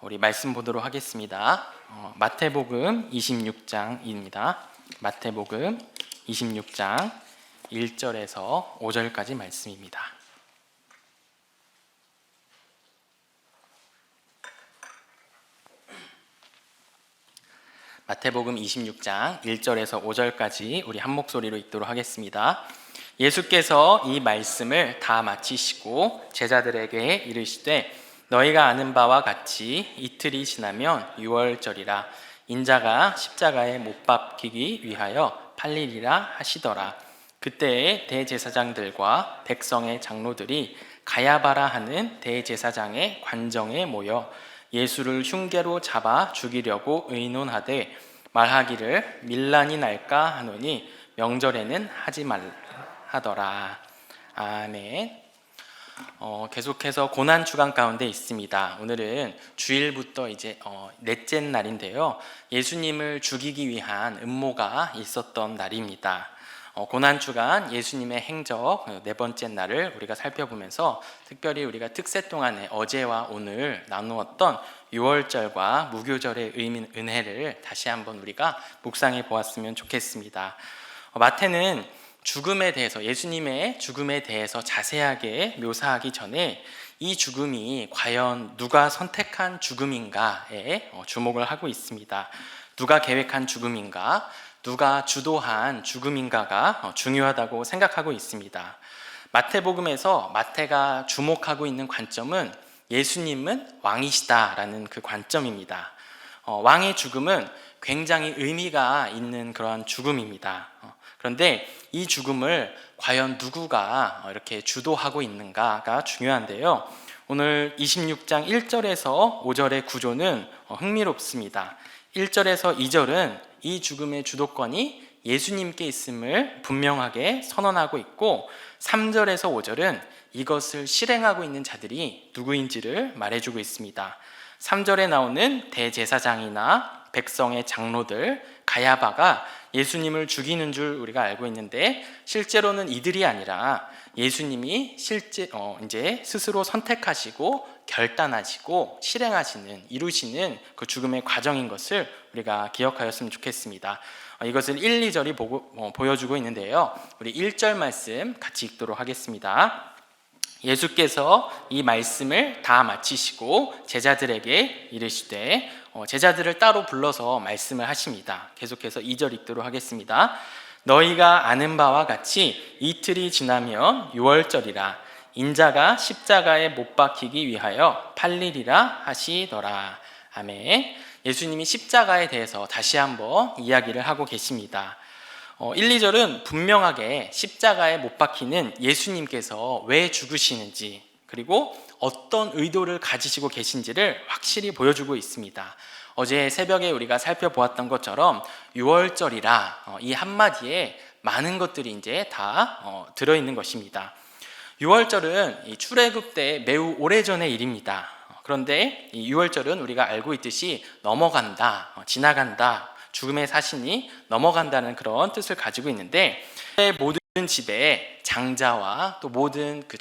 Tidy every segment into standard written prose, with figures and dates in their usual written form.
우리 말씀 보도록 하겠습니다. 마태복음 26장입니다. 마태복음 26장 1절에서 5절까지 말씀입니다. 마태복음 26장 1절에서 5절까지 우리 한 목소리로 읽도록 하겠습니다. 예수께서 이 말씀을 다 마치시고 제자들에게 이르시되 너희가 아는 바와 같이 이틀이 지나면 유월절이라 인자가 십자가에 못 박히기 위하여 팔리리라 하시더라. 그때에 대제사장들과 백성의 장로들이 가야바라 하는 대제사장의 관정에 모여 예수를 흉계로 잡아 죽이려고 의논하되 말하기를 밀란이 날까 하노니 명절에는 하지 말라 하더라. 아멘. 계속해서 고난 주간 가운데 있습니다. 오늘은 주일부터 이제 넷째 날인데요. 예수님을 죽이기 위한 음모가 있었던 날입니다. 고난 주간 예수님의 행적 네 번째 날을 우리가 살펴보면서 특별히 우리가 특세 동안에 어제와 오늘 나누었던 유월절과 무교절의 의미, 은혜를 다시 한번 우리가 묵상해 보았으면 좋겠습니다. 마태는 죽음에 대해서, 예수님의 죽음에 대해서 자세하게 묘사하기 전에 이 죽음이 과연 누가 선택한 죽음인가에 주목을 하고 있습니다. 누가 계획한 죽음인가, 누가 주도한 죽음인가가 중요하다고 생각하고 있습니다. 마태복음에서 마태가 주목하고 있는 관점은 예수님은 왕이시다라는 그 관점입니다. 왕의 죽음은 굉장히 의미가 있는 그러한 죽음입니다. 그런데 이 죽음을 과연 누구가 이렇게 주도하고 있는가가 중요한데요. 오늘 26장 1절에서 5절의 구조는 흥미롭습니다. 1절에서 2절은 이 죽음의 주도권이 예수님께 있음을 분명하게 선언하고 있고 3절에서 5절은 이것을 실행하고 있는 자들이 누구인지를 말해주고 있습니다. 3절에 나오는 대제사장이나 백성의 장로들, 가야바가 예수님을 죽이는 줄 우리가 알고 있는데 실제로는 이들이 아니라 예수님이 이제 스스로 선택하시고 결단하시고 실행하시는, 이루시는 그 죽음의 과정인 것을 우리가 기억하였으면 좋겠습니다. 이것을 1, 2절이 보여주고 있는데요. 우리 1절 말씀 같이 읽도록 하겠습니다. 예수께서 이 말씀을 다 마치시고 제자들에게 이르시되, 제자들을 따로 불러서 말씀을 하십니다. 계속해서 2절 읽도록 하겠습니다. 너희가 아는 바와 같이 이틀이 지나면 유월절이라 인자가 십자가에 못 박히기 위하여 팔리리라 하시더라. 아멘. 예수님이 십자가에 대해서 다시 한번 이야기를 하고 계십니다. 1, 2절은 분명하게 십자가에 못 박히는 예수님께서 왜 죽으시는지, 그리고 어떤 의도를 가지시고 계신지를 확실히 보여주고 있습니다. 어제 새벽에 우리가 살펴보았던 것처럼 유월절이라 이 한마디에 많은 것들이 이제 다 들어있는 것입니다. 유월절은 이 출애굽 때 매우 오래전의 일입니다. 그런데 이 유월절은 우리가 알고 있듯이 넘어간다, 지나간다, 죽음의 사신이 넘어간다는 그런 뜻을 가지고 있는데, 모든 집에 장자와 또 모든 그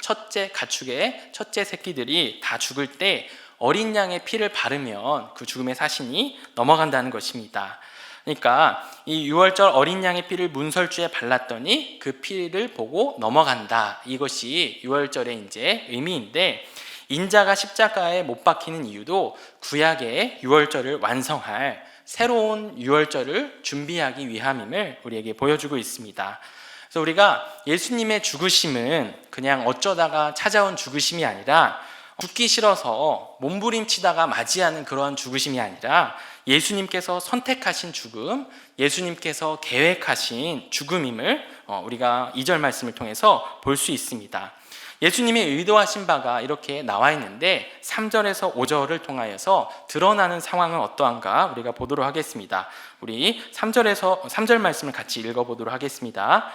가축의 첫째 새끼들이 다 죽을 때 어린 양의 피를 바르면 그 죽음의 사신이 넘어간다는 것입니다. 그러니까 이 유월절 어린 양의 피를 문설주에 발랐더니 그 피를 보고 넘어간다, 이것이 유월절의 이제 의미인데, 인자가 십자가에 못 박히는 이유도 구약의 유월절을 완성할 새로운 유월절을 준비하기 위함임을 우리에게 보여주고 있습니다. 그래서 우리가 예수님의 죽으심은 그냥 어쩌다가 찾아온 죽으심이 아니라, 죽기 싫어서 몸부림치다가 맞이하는 그러한 죽으심이 아니라 예수님께서 선택하신 죽음, 예수님께서 계획하신 죽음임을 우리가 2절 말씀을 통해서 볼 수 있습니다. 예수님이 의도하신 바가 이렇게 나와 있는데 3절에서 5절을 통하여서 드러나는 상황은 어떠한가 우리가 보도록 하겠습니다. 우리 3절 말씀을 같이 읽어보도록 하겠습니다.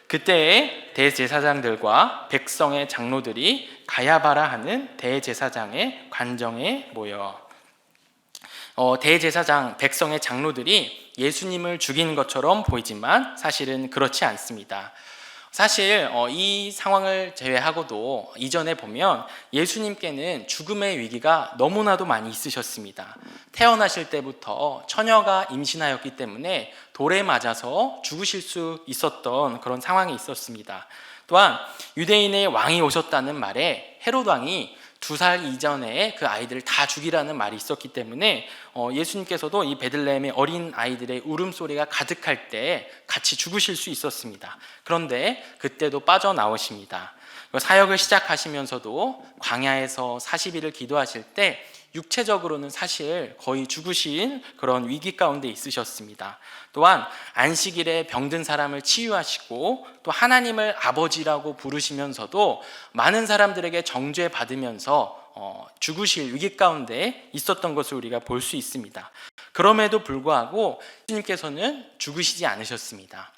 그때에 대제사장들과 백성의 장로들이 가야바라 하는 대제사장의 관정에 모여, 대제사장, 백성의 장로들이 예수님을 죽이는 것처럼 보이지만 사실은 그렇지 않습니다. 사실 이 상황을 제외하고도 이전에 보면 예수님께는 죽음의 위기가 너무나도 많이 있으셨습니다. 태어나실 때부터 처녀가 임신하였기 때문에 돌에 맞아서 죽으실 수 있었던 그런 상황이 있었습니다. 또한 유대인의 왕이 오셨다는 말에 헤롯 왕이 2살 이전에 그 아이들을 다 죽이라는 말이 있었기 때문에 예수님께서도 이 베들레헴의 어린 아이들의 울음소리가 가득할 때 같이 죽으실 수 있었습니다. 그런데 그때도 빠져나오십니다. 사역을 시작하시면서도 광야에서 40일을 기도하실 때 육체적으로는 사실 거의 죽으신 그런 위기 가운데 있으셨습니다. 또한 안식일에 병든 사람을 치유하시고 또 하나님을 아버지라고 부르시면서도 많은 사람들에게 정죄받으면서 죽으실 위기 가운데 있었던 것을 우리가 볼 수 있습니다. 그럼에도 불구하고 예수님께서는 죽으시지 않으셨습니다.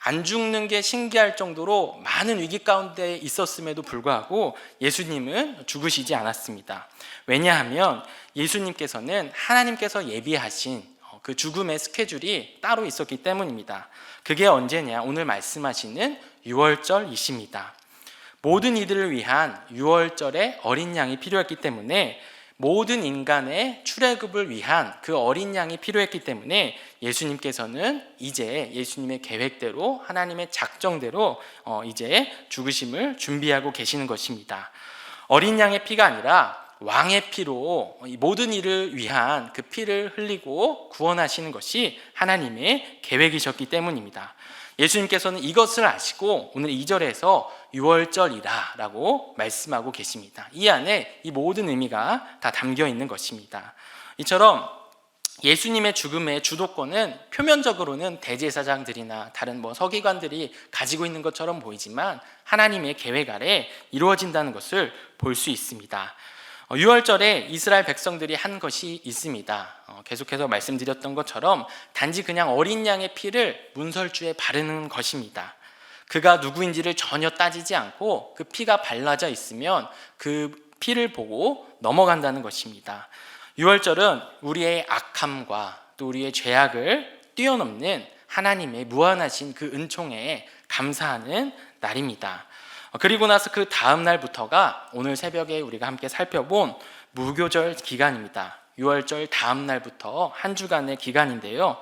안 죽는 게 신기할 정도로 많은 위기 가운데 있었음에도 불구하고 예수님은 죽으시지 않았습니다. 왜냐하면 예수님께서는 하나님께서 예비하신 그 죽음의 스케줄이 따로 있었기 때문입니다. 그게 언제냐? 오늘 말씀하시는 유월절이십니다. 모든 이들을 위한 유월절의 어린 양이 필요했기 때문에 모든 인간의 출애굽을 위한 그 어린 양이 필요했기 때문에 예수님께서는 이제 예수님의 계획대로 하나님의 작정대로 이제 죽으심을 준비하고 계시는 것입니다. 어린 양의 피가 아니라 왕의 피로 모든 일을 위한 그 피를 흘리고 구원하시는 것이 하나님의 계획이셨기 때문입니다. 예수님께서는 이것을 아시고 오늘 2절에서 유월절이라 라고 말씀하고 계십니다. 이 안에 이 모든 의미가 다 담겨 있는 것입니다. 이처럼 예수님의 죽음의 주도권은 표면적으로는 대제사장들이나 다른 서기관들이 가지고 있는 것처럼 보이지만 하나님의 계획 아래 이루어진다는 것을 볼 수 있습니다. 유월절에 이스라엘 백성들이 한 것이 있습니다. 계속해서 말씀드렸던 것처럼 단지 그냥 어린 양의 피를 문설주에 바르는 것입니다. 그가 누구인지를 전혀 따지지 않고 그 피가 발라져 있으면 그 피를 보고 넘어간다는 것입니다. 유월절은 우리의 악함과 또 우리의 죄악을 뛰어넘는 하나님의 무한하신 그 은총에 감사하는 날입니다. 그리고 나서 그 다음 날부터가 오늘 새벽에 우리가 함께 살펴본 무교절 기간입니다. 유월절 다음 날부터 한 주간의 기간인데요.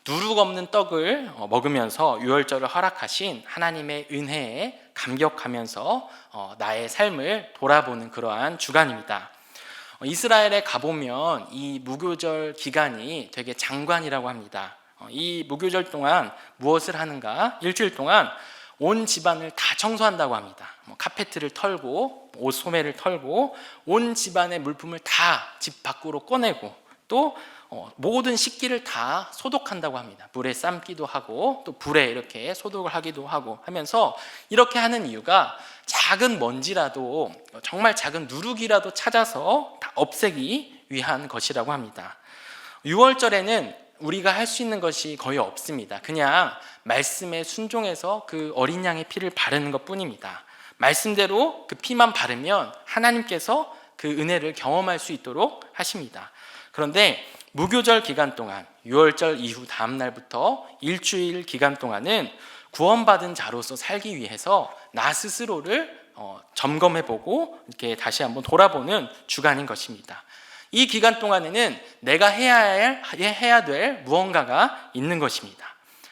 누룩 없는 떡을 먹으면서 유월절을 허락하신 하나님의 은혜에 감격하면서 나의 삶을 돌아보는 그러한 주간입니다. 이스라엘에 가보면 이 무교절 기간이 되게 장관이라고 합니다. 이 무교절 동안 무엇을 하는가? 일주일 동안 온 집안을 다 청소한다고 합니다. 카페트를 털고 옷 소매를 털고 온 집안의 물품을 다 집 밖으로 꺼내고 또 모든 식기를 다 소독한다고 합니다. 물에 삶기도 하고 또 불에 이렇게 소독을 하기도 하고 하면서 이렇게 하는 이유가 작은 먼지라도 정말 작은 누룩이라도 찾아서 다 없애기 위한 것이라고 합니다. 6월절에는 우리가 할 수 있는 것이 거의 없습니다. 그냥 말씀에 순종해서 그 어린 양의 피를 바르는 것뿐입니다. 말씀대로 그 피만 바르면 하나님께서 그 은혜를 경험할 수 있도록 하십니다. 그런데 무교절 기간 동안 6월절 이후 다음 날부터 일주일 기간 동안은 구원받은 자로서 살기 위해서 나 스스로를 점검해보고 이렇게 다시 한번 돌아보는 주간인 것입니다. 이 기간 동안에는 내가 해야 될 무언가가 있는 것입니다.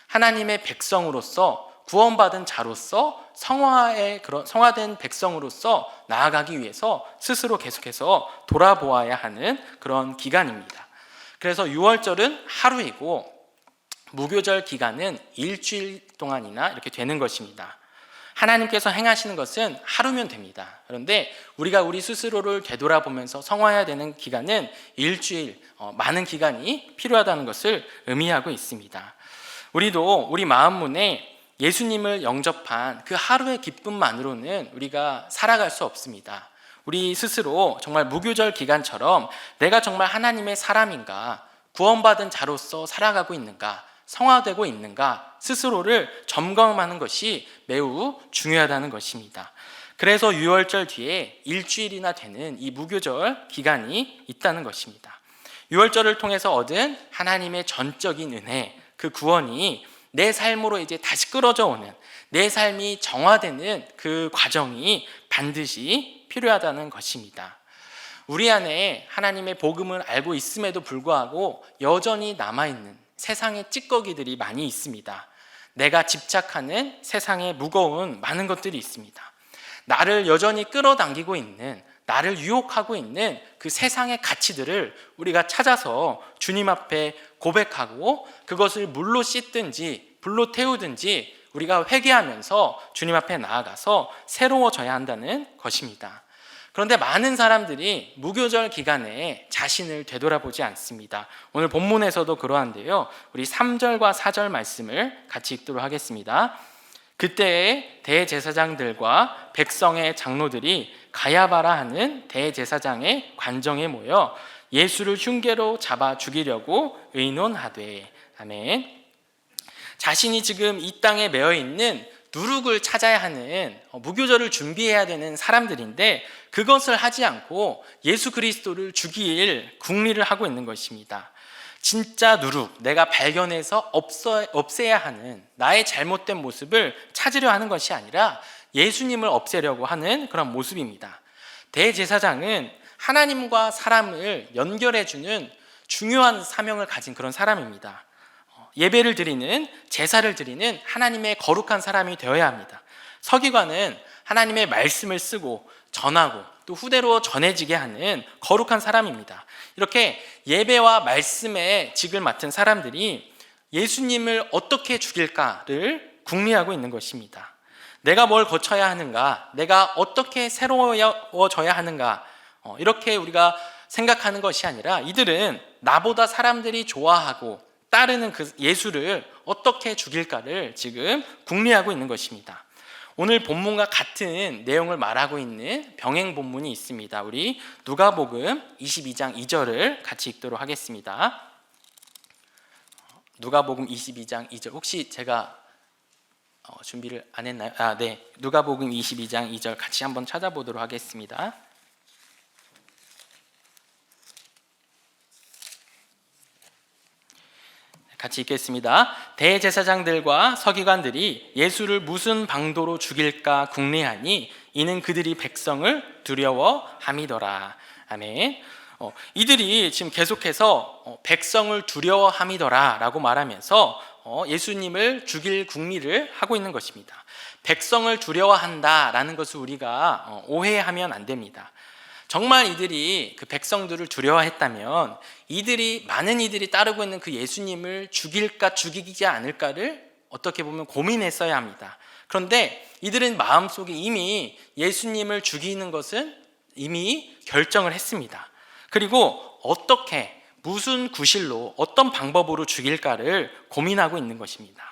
하나님의 백성으로서 구원받은 자로서 성화된 백성으로서 나아가기 위해서 스스로 계속해서 돌아보아야 하는 그런 기간입니다. 그래서 6월절은 하루이고 무교절 기간은 일주일 동안이나 이렇게 되는 것입니다. 하나님께서 행하시는 것은 하루면 됩니다. 그런데 우리가 우리 스스로를 되돌아보면서 성화해야 되는 기간은 일주일, 많은 기간이 필요하다는 것을 의미하고 있습니다. 우리도 우리 마음문에 예수님을 영접한 그 하루의 기쁨만으로는 우리가 살아갈 수 없습니다. 우리 스스로 정말 무교절 기간처럼 내가 정말 하나님의 사람인가, 구원받은 자로서 살아가고 있는가, 성화되고 있는가 스스로를 점검하는 것이 매우 중요하다는 것입니다. 그래서 6월절 뒤에 일주일이나 되는 이 무교절 기간이 있다는 것입니다. 6월절을 통해서 얻은 하나님의 전적인 은혜, 그 구원이 내 삶으로 이제 다시 끌어져 오는, 내 삶이 정화되는 그 과정이 반드시 필요하다는 것입니다. 우리 안에 하나님의 복음을 알고 있음에도 불구하고 여전히 남아있는 세상의 찌꺼기들이 많이 있습니다. 내가 집착하는 세상의 무거운 많은 것들이 있습니다. 나를 여전히 끌어당기고 있는, 나를 유혹하고 있는 그 세상의 가치들을 우리가 찾아서 주님 앞에 고백하고 그것을 물로 씻든지 불로 태우든지 우리가 회개하면서 주님 앞에 나아가서 새로워져야 한다는 것입니다. 그런데 많은 사람들이 무교절 기간에 자신을 되돌아보지 않습니다. 오늘 본문에서도 그러한데요. 우리 3절과 4절 말씀을 같이 읽도록 하겠습니다. 그때에 대제사장들과 백성의 장로들이 가야바라 하는 대제사장의 관정에 모여 예수를 흉계로 잡아 죽이려고 의논하되. 아멘. 자신이 지금 이 땅에 매여 있는 누룩을 찾아야 하는, 무교절을 준비해야 되는 사람들인데 그것을 하지 않고 예수 그리스도를 죽일 궁리를 하고 있는 것입니다. 진짜 누룩, 내가 발견해서 없애야 하는 나의 잘못된 모습을 찾으려 하는 것이 아니라 예수님을 없애려고 하는 그런 모습입니다. 대제사장은 하나님과 사람을 연결해주는 중요한 사명을 가진 그런 사람입니다. 예배를 드리는, 제사를 드리는 하나님의 거룩한 사람이 되어야 합니다. 서기관은 하나님의 말씀을 쓰고 전하고 또 후대로 전해지게 하는 거룩한 사람입니다. 이렇게 예배와 말씀의 직을 맡은 사람들이 예수님을 어떻게 죽일까를 궁리하고 있는 것입니다. 내가 뭘 거쳐야 하는가, 내가 어떻게 새로워져야 하는가, 이렇게 우리가 생각하는 것이 아니라 이들은 나보다 사람들이 좋아하고 따르는 그 예수를 어떻게 죽일까를 지금 궁리하고 있는 것입니다. 오늘 본문과 같은 내용을 말하고 있는 병행 본문이 있습니다. 우리 누가복음 22장 2절을 같이 읽도록 하겠습니다. 누가복음 22장 2절, 혹시 제가 준비를 안 했나요? 네. 누가복음 22장 2절 같이 한번 찾아보도록 하겠습니다. 같이 읽겠습니다. 대제사장들과 서기관들이 예수를 무슨 방도로 죽일까 궁리하니 이는 그들이 백성을 두려워함이더라. 아멘. 이들이 지금 계속해서 백성을 두려워함이더라 라고 말하면서 예수님을 죽일 궁리를 하고 있는 것입니다. 백성을 두려워한다라는 것을 우리가 오해하면 안 됩니다. 정말 이들이 그 백성들을 두려워했다면 많은 이들이 따르고 있는 그 예수님을 죽일까 죽이지 않을까를 어떻게 보면 고민했어야 합니다. 그런데 이들은 마음속에 이미 예수님을 죽이는 것은 이미 결정을 했습니다. 그리고 어떻게, 무슨 구실로, 어떤 방법으로 죽일까를 고민하고 있는 것입니다.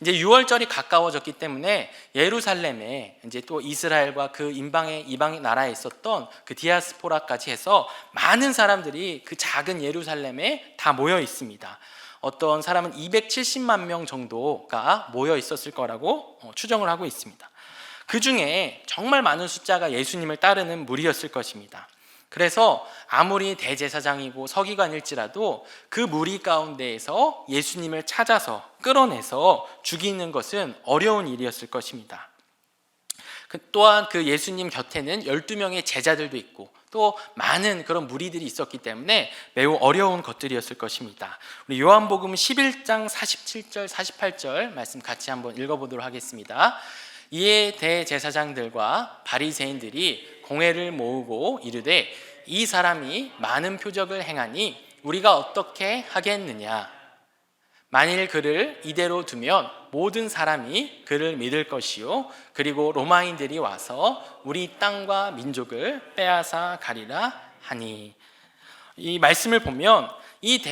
이제 6월절이 가까워졌기 때문에 예루살렘에 이제 또 이스라엘과 그 이방 나라에 있었던 그 디아스포라까지 해서 많은 사람들이 그 작은 예루살렘에 다 모여 있습니다. 어떤 사람은 270만 명 정도가 모여 있었을 거라고 추정을 하고 있습니다. 그 중에 정말 많은 숫자가 예수님을 따르는 무리였을 것입니다. 그래서 아무리 대제사장이고 서기관일지라도 그 무리 가운데에서 예수님을 찾아서 끌어내서 죽이는 것은 어려운 일이었을 것입니다. 또한 그 예수님 곁에는 12명의 제자들도 있고 또 많은 그런 무리들이 있었기 때문에 매우 어려운 것들이었을 것입니다. 우리 요한복음 11장 47절 48절 말씀 같이 한번 읽어보도록 하겠습니다. 이에 대제사장들과 바리새인들이 공회를 모으고 이르되 이 사람이 많은 표적을 행하니 우리가 어떻게 하겠느냐. 만일 그를 이대로 두면 모든 사람이 그를 믿을 것이요 그리고 로마인들이 와서 우리 땅과 민족을 빼앗아 가리라 하니. 이 말씀을 보면 이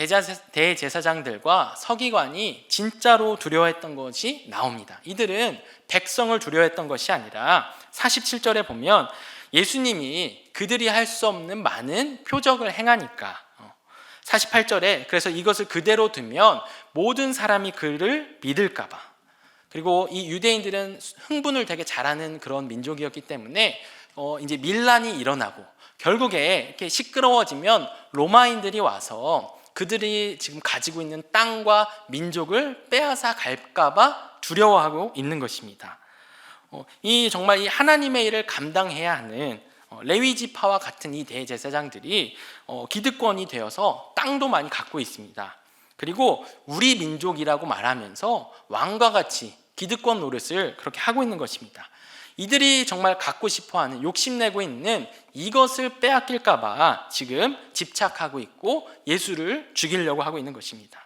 대제사장들과 서기관이 진짜로 두려워했던 것이 나옵니다. 이들은 백성을 두려워했던 것이 아니라 47절에 보면 예수님이 그들이 할 수 없는 많은 표적을 행하니까 48절에 그래서 이것을 그대로 두면 모든 사람이 그를 믿을까 봐. 그리고 이 유대인들은 흥분을 되게 잘하는 그런 민족이었기 때문에 이제 밀란이 일어나고 결국에 이렇게 시끄러워지면 로마인들이 와서 그들이 지금 가지고 있는 땅과 민족을 빼앗아 갈까봐 두려워하고 있는 것입니다. 정말 이 하나님의 일을 감당해야 하는 레위 지파와 같은 이 대제사장들이 기득권이 되어서 땅도 많이 갖고 있습니다. 그리고 우리 민족이라고 말하면서 왕과 같이 기득권 노릇을 그렇게 하고 있는 것입니다. 이들이 정말 갖고 싶어하는, 욕심내고 있는 이것을 빼앗길까 봐 지금 집착하고 있고 예수를 죽이려고 하고 있는 것입니다.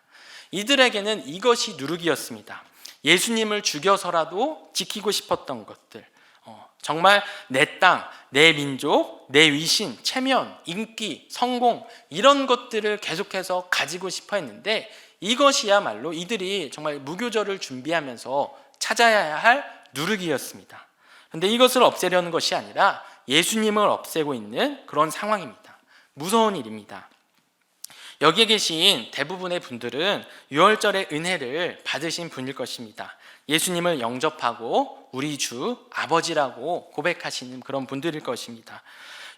이들에게는 이것이 누룩이었습니다. 예수님을 죽여서라도 지키고 싶었던 것들, 정말 내 땅, 내 민족, 내 위신, 체면, 인기, 성공, 이런 것들을 계속해서 가지고 싶어 했는데, 이것이야말로 이들이 정말 무교절을 준비하면서 찾아야 할 누룩이었습니다. 그런데 이것을 없애려는 것이 아니라 예수님을 없애고 있는 그런 상황입니다. 무서운 일입니다. 여기에 계신 대부분의 분들은 유월절의 은혜를 받으신 분일 것입니다. 예수님을 영접하고 우리 주 아버지라고 고백하시는 그런 분들일 것입니다.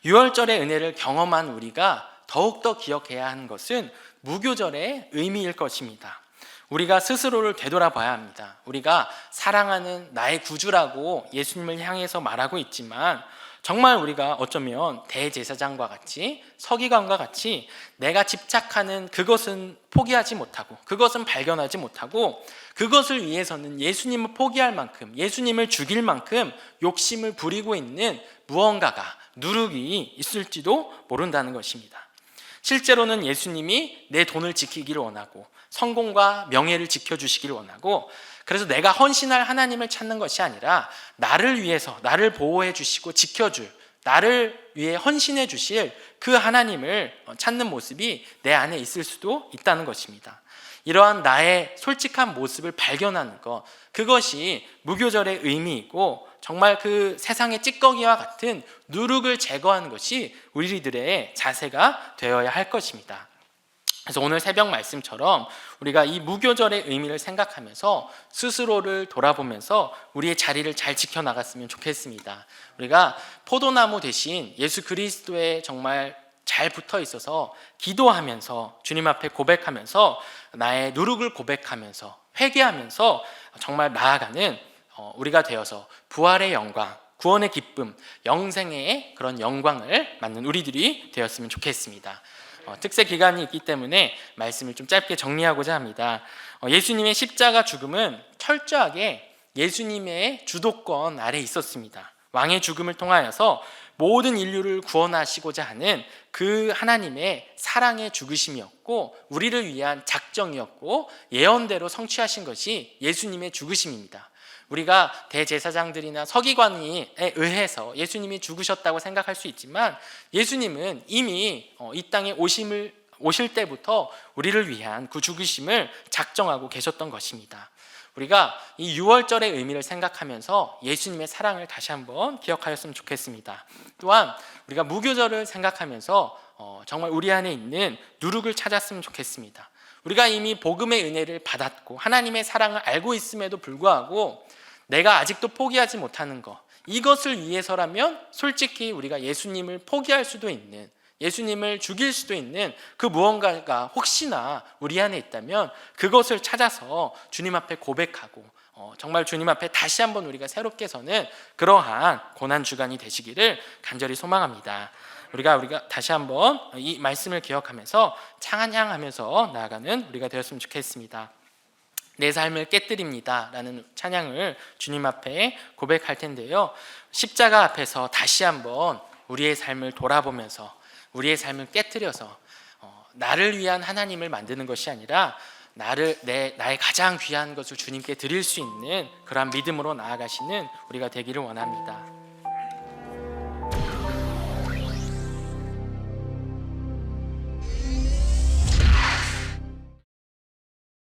유월절의 은혜를 경험한 우리가 더욱더 기억해야 하는 것은 무교절의 의미일 것입니다. 우리가 스스로를 되돌아봐야 합니다. 우리가 사랑하는 나의 구주라고 예수님을 향해서 말하고 있지만, 정말 우리가 어쩌면 대제사장과 같이, 서기관과 같이 내가 집착하는 그것은 포기하지 못하고, 그것은 발견하지 못하고, 그것을 위해서는 예수님을 포기할 만큼, 예수님을 죽일 만큼 욕심을 부리고 있는 무언가가, 누룩이 있을지도 모른다는 것입니다. 실제로는 예수님이 내 돈을 지키기를 원하고, 성공과 명예를 지켜주시기를 원하고, 그래서 내가 헌신할 하나님을 찾는 것이 아니라 나를 위해서, 나를 보호해 주시고 지켜줄, 나를 위해 헌신해 주실 그 하나님을 찾는 모습이 내 안에 있을 수도 있다는 것입니다. 이러한 나의 솔직한 모습을 발견하는 것, 그것이 무교절의 의미이고, 정말 그 세상의 찌꺼기와 같은 누룩을 제거하는 것이 우리들의 자세가 되어야 할 것입니다. 그래서 오늘 새벽 말씀처럼 우리가 이 무교절의 의미를 생각하면서 스스로를 돌아보면서 우리의 자리를 잘 지켜나갔으면 좋겠습니다. 우리가 포도나무 대신 예수 그리스도에 정말 잘 붙어 있어서 기도하면서, 주님 앞에 고백하면서, 나의 누룩을 고백하면서, 회개하면서 정말 나아가는 우리가 되어서 부활의 영광, 구원의 기쁨, 영생의 그런 영광을 받는 우리들이 되었으면 좋겠습니다. 특세 기간이 있기 때문에 말씀을 좀 짧게 정리하고자 합니다. 예수님의 십자가 죽음은 철저하게 예수님의 주도권 아래 있었습니다. 왕의 죽음을 통하여서 모든 인류를 구원하시고자 하는 그 하나님의 사랑의 죽으심이었고, 우리를 위한 작정이었고, 예언대로 성취하신 것이 예수님의 죽으심입니다. 우리가 대제사장들이나 서기관에 의해서 예수님이 죽으셨다고 생각할 수 있지만, 예수님은 이미 이 땅에 오실 때부터 우리를 위한 그 죽으심을 작정하고 계셨던 것입니다. 우리가 이 유월절의 의미를 생각하면서 예수님의 사랑을 다시 한번 기억하였으면 좋겠습니다. 또한 우리가 무교절을 생각하면서 정말 우리 안에 있는 누룩을 찾았으면 좋겠습니다. 우리가 이미 복음의 은혜를 받았고 하나님의 사랑을 알고 있음에도 불구하고 내가 아직도 포기하지 못하는 것, 이것을 위해서라면 솔직히 우리가 예수님을 포기할 수도 있는, 예수님을 죽일 수도 있는 그 무언가가 혹시나 우리 안에 있다면 그것을 찾아서 주님 앞에 고백하고 정말 주님 앞에 다시 한번 우리가 새롭게 서는 그러한 고난주간이 되시기를 간절히 소망합니다. 우리가 다시 한번 이 말씀을 기억하면서 찬양하면서 나아가는 우리가 되었으면 좋겠습니다. 내 삶을 깨뜨립니다 라는 찬양을 주님 앞에 고백할 텐데요, 십자가 앞에서 다시 한번 우리의 삶을 돌아보면서 우리의 삶을 깨뜨려서 나를 위한 하나님을 만드는 것이 아니라 나의 가장 귀한 것을 주님께 드릴 수 있는 그러한 믿음으로 나아가시는 우리가 되기를 원합니다.